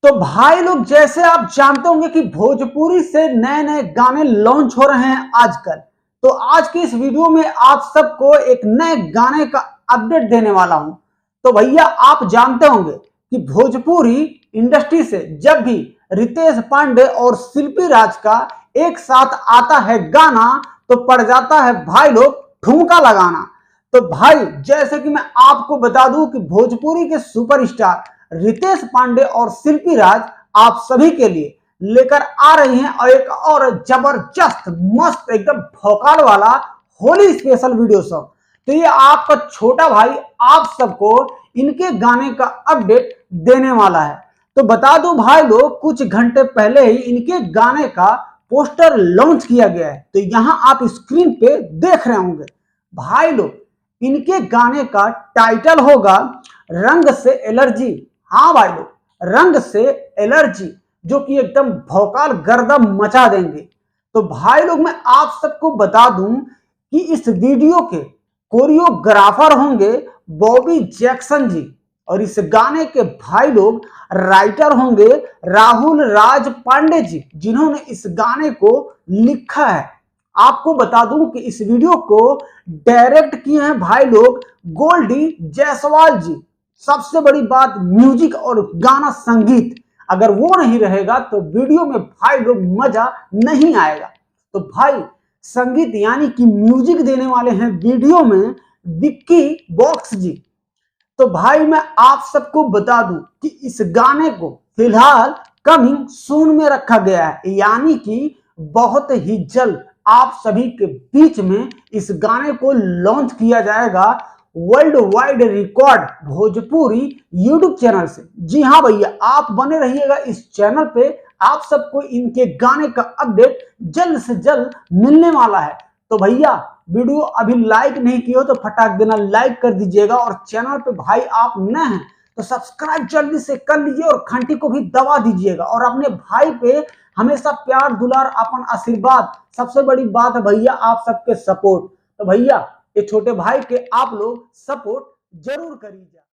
तो भाई लोग, जैसे आप जानते होंगे कि भोजपुरी से नए नए गाने लॉन्च हो रहे हैं आजकल। तो आज की इस वीडियो में आप सबको एक नए गाने का अपडेट देने वाला हूं। तो भैया, आप जानते होंगे कि भोजपुरी इंडस्ट्री से जब भी रितेश पांडे और शिल्पी राज का एक साथ आता है गाना, तो पड़ जाता है भाई लोग ठुमका लगाना। तो भाई, जैसे कि मैं आपको बता दूं कि भोजपुरी के सुपरस्टार रितेश पांडे और शिल्पी राज आप सभी के लिए लेकर आ रही हैं और एक और जबरदस्त मस्त एकदम भौकाल वाला होली स्पेशल वीडियो सॉन्ग। तो ये आपका छोटा भाई आप सबको इनके गाने का अपडेट देने वाला है। तो बता दूं भाई लोग, कुछ घंटे पहले ही इनके गाने का पोस्टर लॉन्च किया गया है। तो यहां आप स्क्रीन पे देख रहे होंगे भाई लोग, इनके गाने का टाइटल होगा रंग से एलर्जी। हाँ भाई लोग, रंग से एलर्जी, जो कि एकदम भौकाल गर्दा मचा देंगे। तो भाई लोग, मैं आप सबको बता दूं कि इस वीडियो के कोरियोग्राफर होंगे बॉबी जैक्सन जी, और इस गाने के भाई लोग राइटर होंगे राहुल राज पांडे जी, जिन्होंने इस गाने को लिखा है। आपको बता दूं कि इस वीडियो को डायरेक्ट किए हैं भाई लोग गोल्डी जायसवाल जी। सबसे बड़ी बात, म्यूजिक और गाना संगीत अगर वो नहीं रहेगा तो वीडियो में भाई लोग मजा नहीं आएगा। तो भाई, संगीत यानी कि म्यूजिक देने वाले हैं वीडियो में विक्की बॉक्स जी। तो भाई, मैं आप सबको बता दूं कि इस गाने को फिलहाल कमिंग सून में रखा गया है, यानी कि बहुत ही जल्द आप सभी के बीच में इस गाने को लॉन्च किया जाएगा world wide record Bhojpuri YouTube channel से। जी हाँ भैया, आप बने रहिएगा इस चैनल पे, आप सबको इनके गाने का अपडेट जल्द से जल्द मिलने वाला है। तो भैया, वीडियो अभी लाइक नहीं किया हो तो फटाक देना लाइक कर दीजिएगा, और चैनल पे भाई आप नए हैं तो सब्सक्राइब जल्दी से कर लीजिए और घंटी को भी दबा दीजिएगा, और अपने भाई पे हमेशा प्यार दुलार अपन आशीर्वाद, सबसे बड़ी बात है भैया आप सबके सपोर्ट। तो भैया, ये छोटे भाई के आप लोग सपोर्ट जरूर करिएगा।